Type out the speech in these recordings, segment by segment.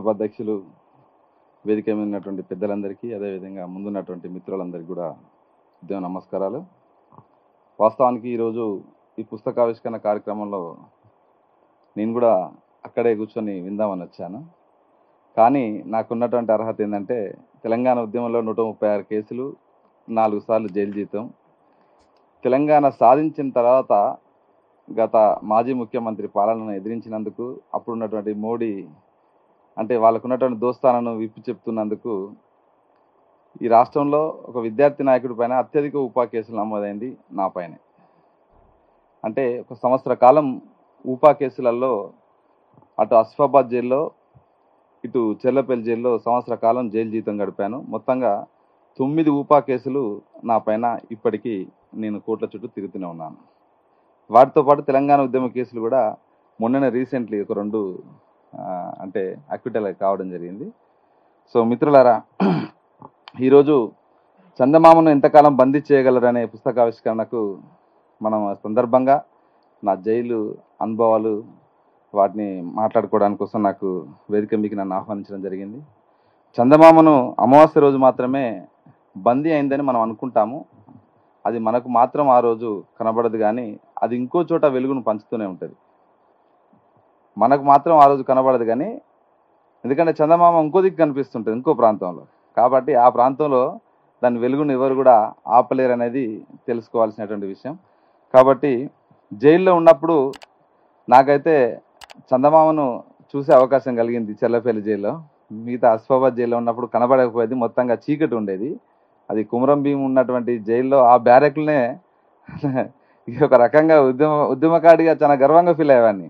సభాధ్యక్షులు, వేదిక మీద ఉన్నటువంటి పెద్దలందరికీ, అదేవిధంగా ముందున్నటువంటి మిత్రులందరికీ కూడా ఉదయం నమస్కారాలు. వాస్తవానికి ఈరోజు ఈ పుస్తకావిష్కరణ కార్యక్రమంలో నేను కూడా అక్కడే కూర్చొని విందామని వచ్చాను. కానీ నాకున్నటువంటి అర్హత ఏంటంటే తెలంగాణ ఉద్యమంలో 136 కేసులు, 4 సార్లు జైలు జీతం. తెలంగాణ సాధించిన తర్వాత గత మాజీ ముఖ్యమంత్రి పాలనను ఎదిరించినందుకు, అప్పుడున్నటువంటి మోడీ అంటే వాళ్ళకున్నటువంటి దోస్తానను విప్పి చెప్తున్నందుకు ఈ రాష్ట్రంలో ఒక విద్యార్థి నాయకుడి పైన అత్యధిక ఊపా కేసులు నమోదైంది నా పైనే. అంటే ఒక సంవత్సర కాలం ఊపా కేసులలో అటు అస్ఫాబాద్ జైల్లో, ఇటు చెర్లపల్లి జైల్లో సంవత్సర కాలం జైలు జీతం గడిపాను. మొత్తంగా 9 ఊపా కేసులు నా పైన ఇప్పటికీ నేను కోర్టుల చుట్టూ తిరుగుతూనే ఉన్నాను. వాటితో పాటు తెలంగాణ ఉద్యమ కేసులు కూడా మొన్ననే రీసెంట్లీ ఒక 2 అంటే అక్విటల్ కావడం జరిగింది. సో మిత్రులారా, ఈరోజు చందమామను ఎంతకాలం బందీ చేయగలరనే పుస్తకావిష్కరణకు మనం సందర్భంగా నా జైలు అనుభవాలు వాటిని మాట్లాడుకోవడానికి కోసం నాకు వేదిక మీకు నన్ను ఆహ్వానించడం జరిగింది. చందమామను అమావాస్య రోజు మాత్రమే బందీ అయిందని మనం అనుకుంటాము. అది మనకు మాత్రం ఆ రోజు కనబడదు, కానీ అది ఇంకో చోట వెలుగును పంచుతూనే ఉంటుంది. మనకు మాత్రం ఆ రోజు కనబడదు, కానీ ఎందుకంటే చందమామ ఇంకో దిక్కు కనిపిస్తుంటుంది ఇంకో ప్రాంతంలో. కాబట్టి ఆ ప్రాంతంలో దాని వెలుగును ఎవరు కూడా ఆపలేరు అనేది తెలుసుకోవాల్సినటువంటి విషయం. కాబట్టి జైల్లో ఉన్నప్పుడు నాకైతే చందమామను చూసే అవకాశం కలిగింది చెర్లపల్లి జైల్లో. మిగతా అస్ఫాబాద్ జైల్లో ఉన్నప్పుడు కనబడకపోయేది, మొత్తంగా చీకటి ఉండేది. అది కుమరం భీం ఉన్నటువంటి జైల్లో ఆ బ్యారెక్లనే ఒక రకంగా ఉద్యమకాడిగా చాలా గర్వంగా ఫీల్ అయ్యేవాడిని.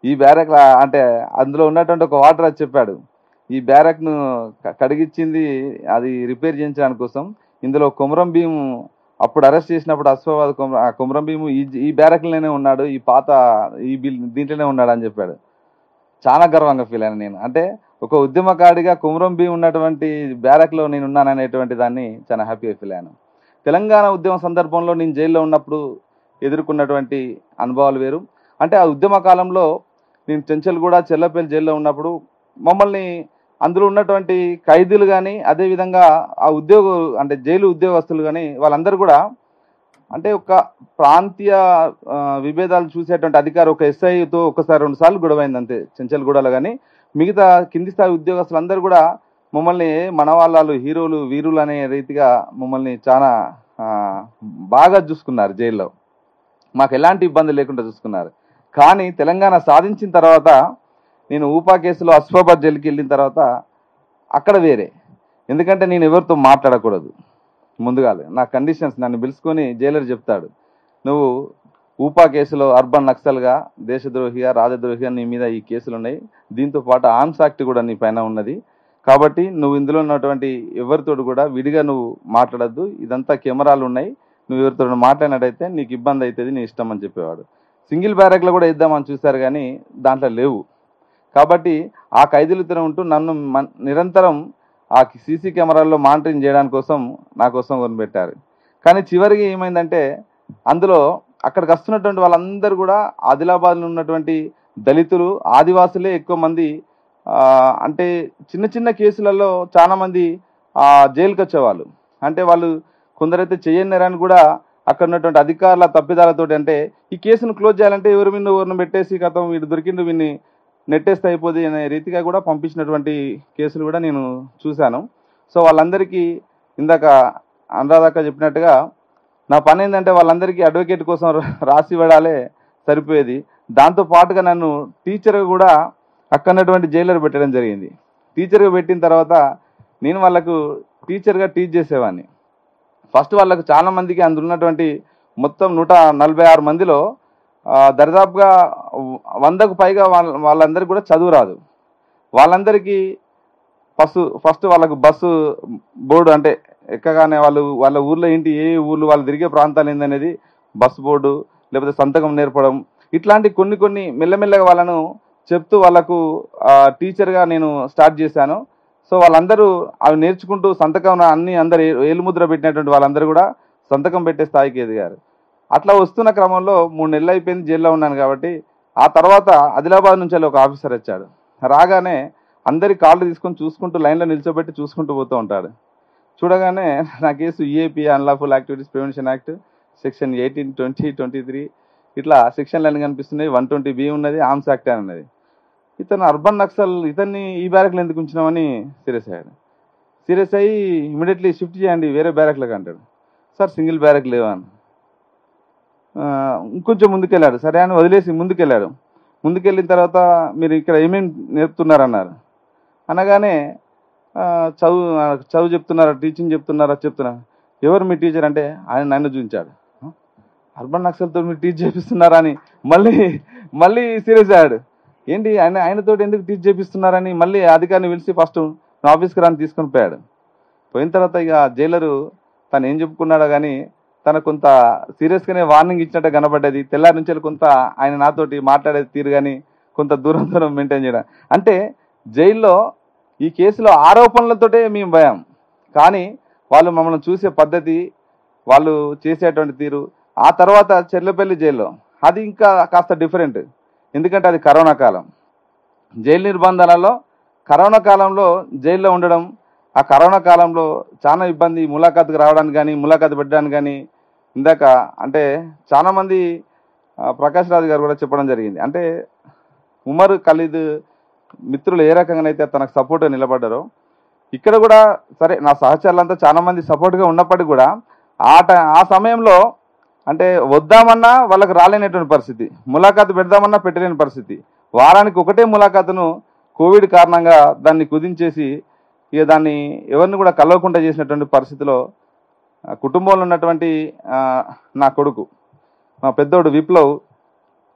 ఈ బ్యారెక్ అంటే అందులో ఉన్నటువంటి ఒక వాటర్ అది చెప్పాడు, ఈ బ్యారెక్ను కడిగిచ్చింది అది రిపేర్ చేయించడానికి కోసం. ఇందులో కుమరం భీం అప్పుడు అరెస్ట్ చేసినప్పుడు అస్ఫాబాద్ కుమరం భీము ఈ బ్యారెక్లోనే ఉన్నాడు, ఈ పాత దీంట్లోనే ఉన్నాడు అని చెప్పాడు. చాలా గర్వంగా ఫీల్ అయ్యాను నేను. అంటే ఒక ఉద్యమకాడిగా కుమరం భీం ఉన్నటువంటి బ్యారెక్లో నేను ఉన్నాననేటువంటి దాన్ని చాలా హ్యాపీగా ఫీల్ అయ్యాను. తెలంగాణ ఉద్యమ సందర్భంలో నేను జైల్లో ఉన్నప్పుడు ఎదుర్కొన్నటువంటి అనుభవాలు వేరు. అంటే ఆ ఉద్యమ కాలంలో నేను చెంచల్గూడ, చెర్లపల్లి జైల్లో ఉన్నప్పుడు మమ్మల్ని అందులో ఉన్నటువంటి ఖైదీలు కానీ, అదేవిధంగా ఆ అంటే జైలు ఉద్యోగస్తులు కానీ వాళ్ళందరూ కూడా అంటే ఒక ప్రాంతీయ విభేదాలు చూసేటువంటి అధికారి ఒక ఎస్ఐతో ఒకసారి 2 సార్లు గొడవైంది అంతే చెంచల్గూడలో. కానీ మిగతా కింది స్థాయి ఉద్యోగస్తులు అందరూ కూడా మమ్మల్ని మన వాళ్ళు హీరోలు, వీరులు అనే రీతిగా మమ్మల్ని చాలా బాగా చూసుకున్నారు జైల్లో. మాకు ఎలాంటి ఇబ్బంది లేకుండా చూసుకున్నారు. కానీ తెలంగాణ సాధించిన తర్వాత నేను ఊపా కేసులో అస్ఫాబాద్ జైలుకి వెళ్ళిన తర్వాత అక్కడ వేరే. ఎందుకంటే నేను ఎవరితో మాట్లాడకూడదు. ముందుగా నా కండిషన్స్ నన్ను పిలుచుకొని జైలర్ చెప్తాడు, నువ్వు ఊపా కేసులో అర్బన్ నక్సల్గా, దేశద్రోహిగా, రాజద్రోహిగా నీ మీద ఈ కేసులు ఉన్నాయి. దీంతో పాటు ఆర్మ్స్ యాక్ట్ కూడా నీ పైన ఉన్నది. కాబట్టి నువ్వు ఇందులో ఉన్నటువంటి ఎవరితోడు కూడా విడిగా నువ్వు మాట్లాడద్దు. ఇదంతా కెమెరాలు ఉన్నాయి, నువ్వు ఎవరితో మాట్లాడినట్టయితే నీకు ఇబ్బంది అవుతుంది, నీ ఇష్టం అని చెప్పేవాడు. సింగిల్ బ్యారెక్లో కూడా ఇద్దామని చూశారు, కానీ దాంట్లో లేవు. కాబట్టి ఆ ఖైదీలతో ఉంటూ నన్ను నిరంతరం ఆ సీసీ కెమెరాల్లో మానిటరింగ్ చేయడానికి కోసం నా కోసం కొనిపెట్టారు. కానీ చివరికి ఏమైందంటే అందులో అక్కడికి వస్తున్నటువంటి వాళ్ళందరూ కూడా ఆదిలాబాద్లో ఉన్నటువంటి దళితులు, ఆదివాసులే ఎక్కువ మంది. అంటే చిన్న చిన్న కేసులలో చాలా మంది జైలుకి వచ్చేవాళ్ళు. అంటే వాళ్ళు కొందరైతే చేయన్నారని కూడా అక్కడ ఉన్నటువంటి అధికారుల తప్పిదాలతోటి, అంటే ఈ కేసును క్లోజ్ చేయాలంటే ఎవరి మీద ఎవరిని పెట్టేసి గతం వీడు దొరికిండు వీడిని నెట్టేస్తే అయిపోద్ది అనే రీతిగా కూడా పంపించినటువంటి కేసులు కూడా నేను చూశాను. సో వాళ్ళందరికీ ఇందాక అనురాధక్క చెప్పినట్టుగా నా పని ఏంటంటే వాళ్ళందరికీ అడ్వకేట్ కోసం రాసి ఇవ్వడాలే సరిపోయేది. దాంతో పాటుగా నన్ను టీచర్గా కూడా అక్కడున్నటువంటి జైలర్ పెట్టడం జరిగింది. టీచర్గా పెట్టిన తర్వాత నేను వాళ్ళకు టీచర్గా టీచ్ చేసేవాడిని. ఫస్ట్ వాళ్ళకు చాలా మందికి అందులో ఉన్నటువంటి మొత్తం 146 మందిలో దరిదాపుగా 100కు పైగా వాళ్ళందరికీ కూడా చదువు రాదు. వాళ్ళందరికీ ఫస్ట్ వాళ్ళకు బస్సు బోర్డు, అంటే ఎక్కగానే వాళ్ళ ఊర్లో ఏంటి, ఏ ఊర్లు వాళ్ళు తిరిగే ప్రాంతాలు ఏందనేది బస్సు బోర్డు, లేకపోతే సంతకం నేర్పడం, ఇట్లాంటి కొన్ని మెల్లమెల్లగా వాళ్ళను చెప్తూ వాళ్ళకు టీచర్గా నేను స్టార్ట్ చేశాను. సో వాళ్ళందరూ అవి నేర్చుకుంటూ సంతకం అందరు ఏలుముద్ర పెట్టినటువంటి వాళ్ళందరూ కూడా సంతకం పెట్టే స్థాయికి ఎదిగారు. అట్లా వస్తున్న క్రమంలో 3 నెలలు అయిపోయింది జైల్లో ఉన్నాను. కాబట్టి ఆ తర్వాత ఆదిలాబాద్ నుంచి ఒక ఆఫీసర్ వచ్చాడు. రాగానే అందరి కాళ్ళు తీసుకొని చూసుకుంటూ లైన్లో నిల్చోబెట్టి చూసుకుంటూ పోతూ ఉంటాడు. చూడగానే నా case EAP unlawful activities prevention act section 18, 20, 23 ఇట్లా సెక్షన్లు కనిపిస్తున్నాయి. 120B ఉన్నది, ఆర్మ్స్ యాక్ట్ అని ఉన్నది. ఇతను అర్బన్ నక్సల్, ఇతన్ని ఈ బ్యారక్లో ఎందుకు ఉంచినామని సీరియస్ అయ్యాడు. సీరియస్ అయ్యి ఇమీడియట్లీ షిఫ్ట్ చేయండి వేరే బ్యారక్లకు అంటాడు. సార్ సింగిల్ బ్యారక్ లేవా అని. ఇంకొంచెం ముందుకెళ్ళాడు. సరే అని వదిలేసి ముందుకెళ్ళాడు. ముందుకెళ్ళిన తర్వాత మీరు ఇక్కడ ఏమేమి నేర్పుతున్నారన్నారు. అనగానే చదువు చెప్తున్నారా, టీచింగ్ చెప్తున్నారా, ఎవరు మీ టీచర్ అంటే ఆయన నన్ను చూపించాడు. అర్బన్ నక్సల్తో మీరు టీచ్ చేపిస్తున్నారా అని మళ్ళీ సీరియస్ అయ్యాడు. ఏంటి ఆయనతో ఎందుకు టీచ్ చేపిస్తున్నారని మళ్ళీ అధికారిని పిలిచి ఫస్ట్ నా ఆఫీస్కి రాని తీసుకొని పోయాడు. పోయిన తర్వాత ఇక జైలరు తను ఏం చెప్పుకున్నాడో కానీ తను కొంత సీరియస్గానే వార్నింగ్ ఇచ్చినట్టు కనబడ్డది. తెల్లారి నుంచి కొంత ఆయన నాతోటి మాట్లాడేది తీరు కానీ కొంత దూరం మెయింటైన్ చేయడం. అంటే జైల్లో ఈ కేసులో ఆరోపణలతోటే మేము భయం, కానీ వాళ్ళు మమ్మల్ని చూసే పద్ధతి, వాళ్ళు చేసేటువంటి తీరు. ఆ తర్వాత చెర్లపల్లి జైల్లో అది ఇంకా కాస్త డిఫరెంట్. ఎందుకంటే అది కరోనా కాలం. జైలు నిర్బంధాలలో కరోనా కాలంలో జైల్లో ఉండడం, ఆ కరోనా కాలంలో చాలా ఇబ్బంది. ములాఖాతుకు రావడానికి కానీ ములాఖాతు పెట్టడానికి కానీ ఇందాక అంటే చాలామంది ప్రకాష్ రాజు గారు కూడా చెప్పడం జరిగింది. అంటే ఉమర్ ఖలీద్ మిత్రులు ఏ రకంగానైతే తనకు సపోర్ట్గా నిలబడ్డారో ఇక్కడ కూడా సరే నా సహచరులంతా చాలామంది సపోర్ట్గా ఉన్నప్పటికీ కూడా ఆ సమయంలో అంటే వద్దామన్నా వాళ్ళకి రాలేనటువంటి పరిస్థితి, ములాఖాతు పెడదామన్నా పెట్టలేని పరిస్థితి. వారానికి ఒకటే ములాఖాతును కోవిడ్ కారణంగా దాన్ని కుదించేసి ఇక దాన్ని ఎవరిని కూడా కలవకుండా చేసినటువంటి పరిస్థితిలో కుటుంబంలో ఉన్నటువంటి నా కొడుకు, మా పెద్దోడు విప్లవ్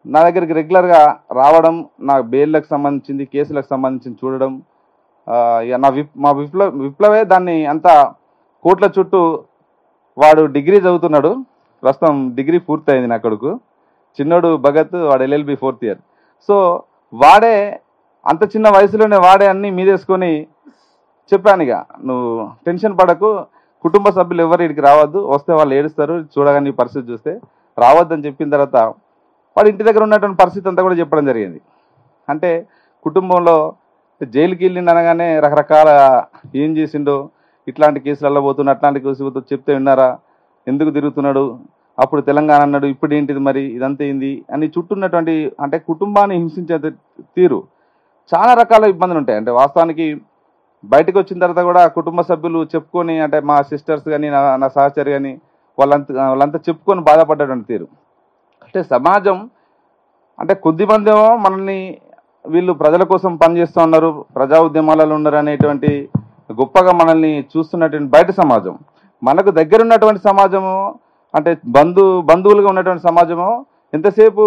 నా దగ్గరికి రెగ్యులర్గా రావడం, నా బెయిల్లకు సంబంధించింది, కేసులకు సంబంధించింది చూడడం, ఇక మా విప్లవే దాన్ని అంతా కోట్ల చుట్టూ. వాడు డిగ్రీ చదువుతున్నాడు, ప్రస్తుతం డిగ్రీ పూర్తయింది నా కొడుకు. చిన్నోడు భగత్, వాడు LLB 4th year. సో వాడే అంత చిన్న వయసులోనే వాడే అన్నీ మీదేసుకొని చెప్పాను, ఇక నువ్వు టెన్షన్ పడకు, కుటుంబ సభ్యులు ఎవరు ఇక్కడికి రావద్దు, వస్తే వాళ్ళు ఏడుస్తారు చూడగానే నీ పరిస్థితి చూస్తే, రావద్దని చెప్పిన తర్వాత వాడు ఇంటి దగ్గర ఉన్నటువంటి పరిస్థితి అంతా కూడా చెప్పడం జరిగింది. అంటే కుటుంబంలో జైలుకి వెళ్ళిండు అనగానే రకరకాల ఏం చేసిండో, ఇట్లాంటి కేసులలో పోతున్నా అట్లాంటి కేసు చెప్తే విన్నారా, ఎందుకు తిరుగుతున్నాడు, అప్పుడు తెలంగాణ అన్నాడు, ఇప్పుడు ఏంటిది మరి, ఇదంతా ఏంది అని చుట్టూన్నటువంటి అంటే కుటుంబాన్ని హింసించే తీరు చాలా రకాల ఇబ్బందులు ఉంటాయి. అంటే వాస్తవానికి బయటకు వచ్చిన తర్వాత కూడా కుటుంబ సభ్యులు చెప్పుకొని, అంటే మా సిస్టర్స్ కానీ నా సహచరి కానీ వాళ్ళంతా చెప్పుకొని బాధపడ్డటువంటి తీరు. అంటే సమాజం అంటే కొద్దిమంది ఏమో మనల్ని వీళ్ళు ప్రజల కోసం పనిచేస్తూ ఉన్నారు, ప్రజా ఉద్యమాలలో ఉన్నారు అనేటువంటి గొప్పగా మనల్ని చూస్తున్నటువంటి బయట సమాజం, మనకు దగ్గర ఉన్నటువంటి సమాజము అంటే బంధువులుగా ఉన్నటువంటి సమాజము ఎంతసేపు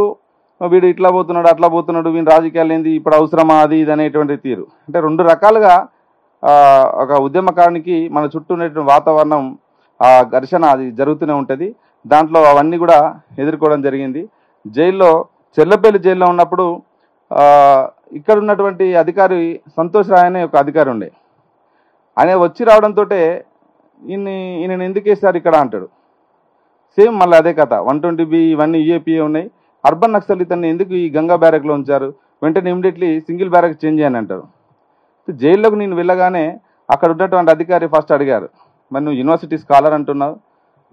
వీడు ఇట్లా పోతున్నాడు అట్లా పోతున్నాడు, వీని రాజకీయాలు ఏంది, ఇప్పుడు అవసరమా, అది ఇది అనేటువంటి తీరు. అంటే రెండు రకాలుగా ఒక ఉద్యమకారునికి మన చుట్టూ ఉన్నటువంటి వాతావరణం ఆ ఘర్షణ అది జరుగుతూనే ఉంటుంది. దాంట్లో అవన్నీ కూడా ఎదుర్కోవడం జరిగింది. జైల్లో చెర్లపల్లి జైల్లో ఉన్నప్పుడు ఇక్కడ ఉన్నటువంటి అధికారి సంతోష్ రాయ్ అనే ఒక అధికారి ఉండే, ఆయన వచ్చి రావడంతో ఈయన ఎందుకు వేస్తారు ఇక్కడ అంటాడు. సేమ్ మళ్ళీ అదే కథ, 120B ఇవన్నీ EAPA ఉన్నాయి. అర్బన్ నక్సల్ ఇతన్ని ఎందుకు ఈ గంగా బ్యారక్లో ఉంచారు, వెంటనే ఇమీడియట్లీ సింగిల్ బ్యారక్ చేంజ్ చేయని అంటారు. జైల్లోకి నేను వెళ్ళగానే అక్కడ ఉన్నటువంటి అధికారి ఫస్ట్ అడిగారు, మరి నువ్వు యూనివర్సిటీ స్కాలర్ అంటున్నావు,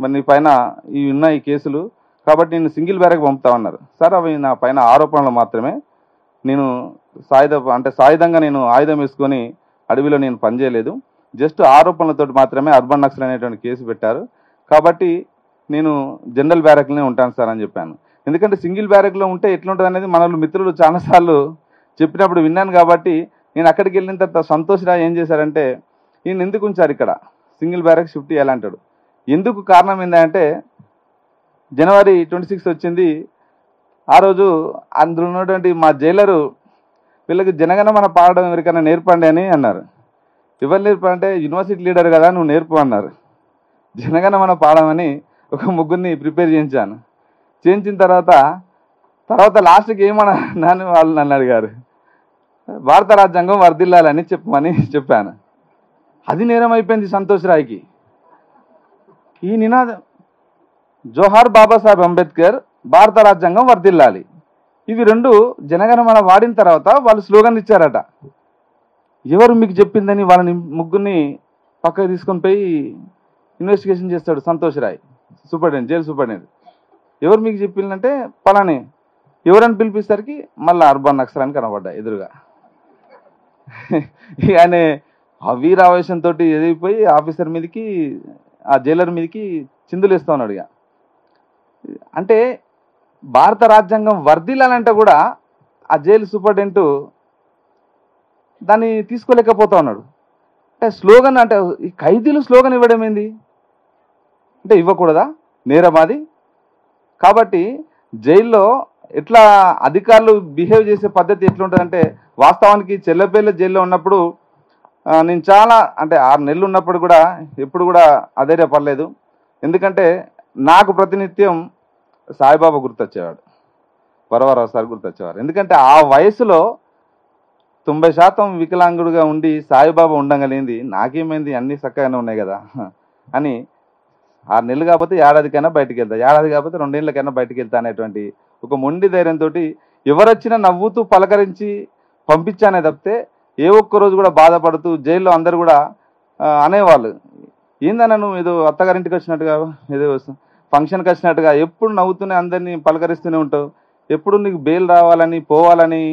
మరి నీ పైన ఇవి ఉన్నాయి కేసులు, కాబట్టి నేను సింగిల్ బ్యారక్ పంపుతామన్నారు. సార్ అవి నా పైన ఆరోపణలు మాత్రమే, నేను సాయుధంగా నేను ఆయుధం వేసుకొని అడవిలో నేను పనిచేయలేదు, జస్ట్ ఆరోపణలతో మాత్రమే అర్బన్ నక్సల్ అనేటువంటి కేసు పెట్టారు, కాబట్టి నేను జనరల్ బ్యారక్లోనే ఉంటాను సార్ అని చెప్పాను. ఎందుకంటే సింగిల్ బ్యారక్లో ఉంటే ఎట్లుంటుంది అనేది మన మిత్రులు చాలాసార్లు చెప్పినప్పుడు విన్నాను. కాబట్టి నేను అక్కడికి వెళ్ళిన తర్వాత సంతోష్ రాయ్ ఏం చేశారంటే, ఈయన ఎందుకు ఉంచారు ఇక్కడ సింగిల్ బ్యారక్ షిఫ్ట్ చేయాలంటాడు. ఎందుకు కారణం ఏంటంటే January 26 వచ్చింది. ఆ రోజు అందులో ఉన్నటువంటి మా జైలరు వీళ్ళకి జనగణమన పాడడం ఎవరికైనా నేర్పండి అని అన్నారు. ఎవరు నేర్పంటే యూనివర్సిటీ లీడర్ కదా నువ్వు నేర్పు అన్నారు. జనగణమన పాడమని ఒక ముగ్గురిని ప్రిపేర్ చేయించాను. చేయించిన తర్వాత లాస్ట్కి ఏమన్నా వాళ్ళు నన్ను అడిగారు, భారత రాజ్యాంగం వర్ధిల్లాలని చెప్పాను. అది నేరం అయిపోయింది సంతోష్ రాయ్కి. ఈ నినాదం జోహార్ బాబాసాహెబ్ అంబేద్కర్, భారత రాజ్యాంగం వర్ధిల్లాలి, ఇవి రెండు జనగణమన వాడిన తర్వాత వాళ్ళు స్లోగన్ ఇచ్చారట. ఎవరు మీకు చెప్పిందని వాళ్ళని ముగ్గురిని పక్కకు తీసుకొని పోయి ఇన్వెస్టిగేషన్ చేస్తాడు Santosh Rai, superintendent, jail superintendent. ఎవరు మీకు చెప్పిందంటే పలానే. ఎవరని పిలిపిసరికి మళ్ళీ అర్బన్ నక్సల్ అని కనబడ్డా ఎదురుగా. ఆయన వీరావేశంతో ఎదిగిపోయి ఆఫీసర్ మీదకి, ఆ జైలర్ మీదకి చిందులేస్తా ఉన్నాడు. ఇక అంటే భారత రాజ్యాంగం వర్ధిల్లాలంటే కూడా ఆ జైలు సూపరింటెండెంట్ దాన్ని తీసుకోలేకపోతా ఉన్నాడు. అంటే స్లోగన్, అంటే ఈ ఖైదీలు స్లోగన్ ఇవ్వడం ఏంది అంటే ఇవ్వకూడదా, నేరమాది? కాబట్టి జైల్లో ఎట్లా అధికారులు బిహేవ్ చేసే పద్ధతి ఎట్లుంటుందంటే, వాస్తవానికి చెల్లపల్లి జైల్లో ఉన్నప్పుడు నేను చాలా, అంటే 6 నెలలు ఉన్నప్పుడు కూడా ఎప్పుడు కూడా అధైర్యపడలేదు. ఎందుకంటే నాకు ప్రతినిత్యం సాయిబాబా గుర్తొచ్చేవాడు, వరవరావు సార్ గుర్తొచ్చేవారు. ఎందుకంటే ఆ వయసులో 90% వికలాంగుడుగా ఉండి సాయిబాబా ఉండగలిగింది, నాకేమైంది అన్నీ చక్కగానే ఉన్నాయి కదా అని 6 నెలలు కాకపోతే ఏడాదికైనా బయటికి వెళ్తా, ఏడాది కాకపోతే 2 ఏళ్ళకైనా బయటికి వెళ్తా అనేటువంటి ఒక మొండి ధైర్యంతో ఎవరొచ్చినా నవ్వుతూ పలకరించి పంపించానే తప్పితే ఏ ఒక్కరోజు కూడా బాధపడుతూ జైల్లో అందరు కూడా అనేవాళ్ళు, ఏందన్నా నువ్వు ఏదో అత్తగారింటికి వచ్చినట్టుగా, ఏదో ఫంక్షన్కి వచ్చినట్టుగా ఎప్పుడు నవ్వుతూనే అందరినీ పలకరిస్తూనే ఉంటావు, ఎప్పుడు నీకు బెయిల్ రావాలని పోవాలని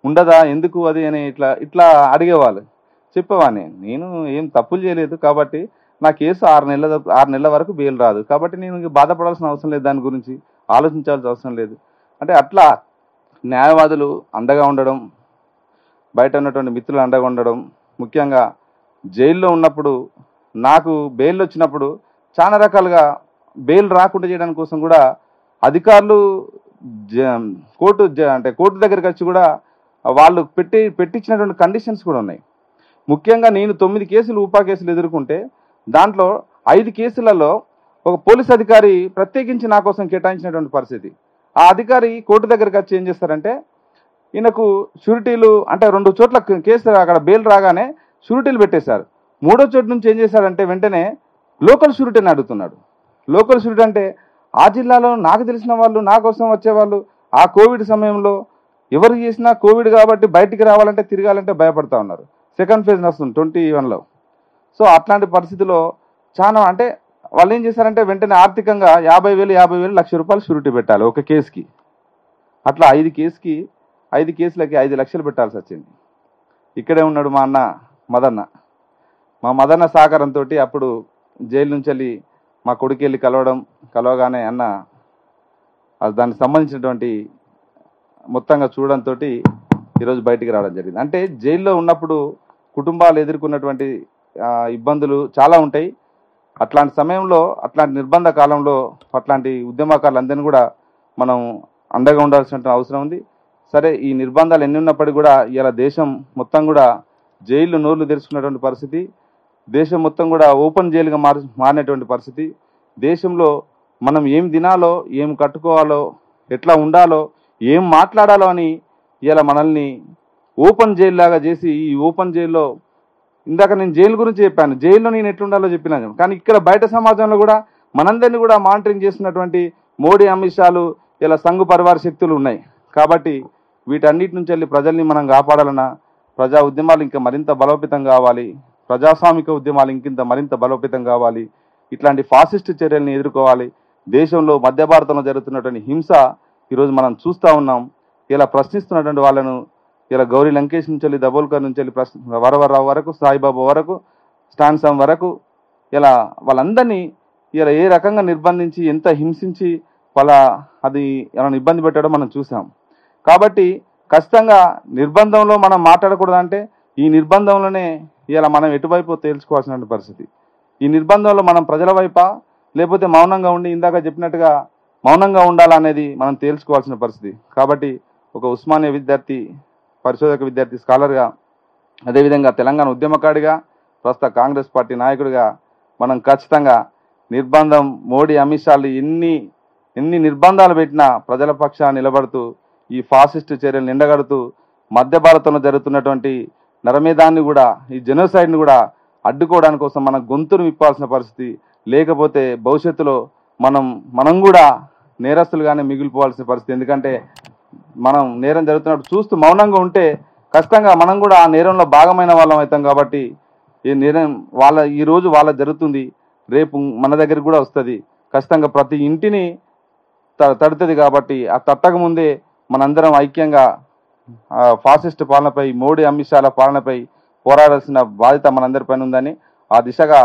ఉండదా, ఎందుకు అది అని ఇట్లా ఇట్లా అడిగేవాళ్ళు. చెప్పేవాడిని, నేను ఏం తప్పులు చేయలేదు కాబట్టి నా కేసు 6 నెలల వరకు బెయిల్ రాదు, కాబట్టి నేను బాధపడాల్సిన అవసరం లేదు, దాని గురించి ఆలోచించాల్సిన అవసరం లేదు. అంటే అట్లా న్యాయవాదులు అండగా ఉండడం, బయట ఉన్నటువంటి మిత్రులు అండగా ఉండడం, ముఖ్యంగా జైల్లో ఉన్నప్పుడు నాకు బెయిల్ వచ్చినప్పుడు చాలా రకాలుగా బెయిల్ రాకుండా చేయడానికి కోసం కూడా అధికారులు కోర్టు దగ్గరికి వచ్చి కూడా వాళ్ళు పెట్టించినటువంటి కండిషన్స్ కూడా ఉన్నాయి. ముఖ్యంగా నేను 9 కేసులు ఊపా కేసులు ఎదుర్కొంటే దాంట్లో 5 కేసులలో ఒక పోలీస్ అధికారి ప్రత్యేకించి నా కోసం కేటాయించినటువంటి పరిస్థితి. ఆ అధికారి కోర్టు దగ్గరికి వచ్చి ఏం చేస్తారంటే, ఈయనకు షూరిటీలు, అంటే 2 చోట్ల కేసు అక్కడ బెయిల్ రాగానే షూరిటీలు పెట్టేశారు. 3వ చోటు నుంచి ఏం చేశారంటే వెంటనే లోకల్ షూరిటీని అడుగుతున్నాడు. లోకల్ షూరిటీ అంటే ఆ జిల్లాలో నాకు తెలిసిన వాళ్ళు, నా కోసం వచ్చేవాళ్ళు, ఆ కోవిడ్ సమయంలో ఎవరు చేసినా కోవిడ్ కాబట్టి బయటికి రావాలంటే తిరగాలంటే భయపడతా ఉన్నారు. సెకండ్ ఫేజ్ నడుస్తుంది 21లో. సో అట్లాంటి పరిస్థితిలో చాలా, అంటే వాళ్ళు ఏం చేశారంటే వెంటనే ఆర్థికంగా 50,000 లక్ష రూపాయలు షూరిటీ పెట్టాలి ఒక కేసుకి. అట్లా 5 కేసులకి 5 లక్షలు పెట్టాల్సి వచ్చింది. ఇక్కడే ఉన్నాడు మా అన్న మదన్న. మా మదన్న సహకారంతో అప్పుడు జైలు నుంచి వెళ్ళి మా కొడుకు వెళ్ళి కలవగానే అన్న దానికి సంబంధించినటువంటి మొత్తంగా చూడడంతో ఈరోజు బయటికి రావడం జరిగింది. అంటే జైల్లో ఉన్నప్పుడు కుటుంబాలు ఎదుర్కొన్నటువంటి ఇబ్బందులు చాలా ఉంటాయి. అట్లాంటి సమయంలో, అట్లాంటి నిర్బంధ కాలంలో అట్లాంటి ఉద్యమకారులందరినీ కూడా మనం అండగా ఉండాల్సిన అవసరం ఉంది. సరే, ఈ నిర్బంధాలు ఎన్ని ఉన్నప్పటికీ కూడా ఇలా దేశం మొత్తం కూడా జైళ్ళు నోర్లు తెరుచుకున్నటువంటి పరిస్థితి, దేశం మొత్తం కూడా ఓపెన్ జైలుగా మారినటువంటి పరిస్థితి. దేశంలో మనం ఏం తినాలో, ఏం కట్టుకోవాలో, ఎట్లా ఉండాలో, ఏం మాట్లాడాలో అని ఇలా మనల్ని ఓపెన్ జైలు లాగా చేసి, ఈ ఓపెన్ జైల్లో ఇందాక నేను జైలు గురించి చెప్పాను, జైల్లో నేను ఎట్లుండాలో చెప్పినాను. కానీ ఇక్కడ బయట సమాజంలో కూడా మనందరినీ కూడా మానిటరింగ్ చేస్తున్నటువంటి మోడీ, అమిత్ షాలు, ఇలా సంఘ పరివార శక్తులు ఉన్నాయి. కాబట్టి వీటన్నిటి నుంచి వెళ్ళి ప్రజల్ని మనం కాపాడాలన్నా ప్రజా ఉద్యమాలు ఇంకా మరింత బలోపేతం కావాలి, ప్రజాస్వామిక ఉద్యమాలు ఇంకింత మరింత బలోపేతం కావాలి. ఇట్లాంటి ఫాసిస్ట్ చర్యల్ని ఎదుర్కోవాలి. దేశంలో మధ్య భారతంలో జరుగుతున్నటువంటి హింస ఈరోజు మనం చూస్తూ ఉన్నాం. ఇలా ప్రశ్నిస్తున్నటువంటి వాళ్ళను, ఇలా గౌరీ లంకేష్ నుంచి వెళ్ళి, దబోల్కర్ నుంచి వెళ్ళి వరవరరావు వరకు, సాయిబాబా వరకు, స్టాన్సమ్ వరకు, ఇలా వాళ్ళందరినీ ఇలా ఏ రకంగా నిర్బంధించి, ఎంత హింసించి అది ఇలా ఇబ్బంది పెట్టడం మనం చూసాం. కాబట్టి ఖచ్చితంగా నిర్బంధంలో మనం మాట్లాడకూడదంటే ఈ నిర్బంధంలోనే ఇలా మనం ఎటువైపు తేల్చుకోవాల్సిన పరిస్థితి. ఈ నిర్బంధంలో మనం ప్రజల వైపా లేకపోతే మౌనంగా ఉండి, ఇందాక చెప్పినట్టుగా మౌనంగా ఉండాలనేది మనం తేల్చుకోవాల్సిన పరిస్థితి. కాబట్టి ఒక ఉస్మానియా విద్యార్థి, పరిశోధక విద్యార్థి, స్కాలర్గా, అదేవిధంగా తెలంగాణ ఉద్యమకాడిగా, ప్రస్తుత కాంగ్రెస్ పార్టీ నాయకుడిగా మనం ఖచ్చితంగా నిర్బంధం, మోడీ, అమిత్ షాలు ఎన్ని నిర్బంధాలు పెట్టినా ప్రజల పక్షాన్ని నిలబడుతూ ఈ ఫాసిస్ట్ చర్యలను ఎండగడుతూ మధ్య భారతంలో జరుగుతున్నటువంటి నరమేధాన్ని కూడా, ఈ జెనోసైడ్ని కూడా అడ్డుకోవడానికి కోసం మన గొంతును విప్పాల్సిన పరిస్థితి. లేకపోతే భవిష్యత్తులో మనం కూడా నేరస్తులుగానే మిగిలిపోవాల్సిన పరిస్థితి. ఎందుకంటే మనం నేరం జరుగుతున్నప్పుడు చూస్తూ మౌనంగా ఉంటే ఖచ్చితంగా మనం కూడా ఆ నేరంలో భాగమైన వాళ్ళం అవుతాం కాబట్టి ఈ నేరం ఈరోజు వాళ్ళ జరుగుతుంది, రేపు మన దగ్గరికి కూడా వస్తుంది. ఖచ్చితంగా ప్రతి ఇంటిని తడుతుంది కాబట్టి ఆ తట్టక ముందే మనందరం ఐక్యంగా ఫాసిస్ట్ పాలనపై, మోడీ అమిత్ షాల పాలనపై పోరాడాల్సిన బాధ్యత మనందరిపైన ఉందని, ఆ దిశగా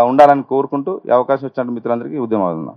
ఉండాలని కోరుకుంటూ ఈ అవకాశం ఇచ్చిన మిత్రులందరికీ ఉద్యమం.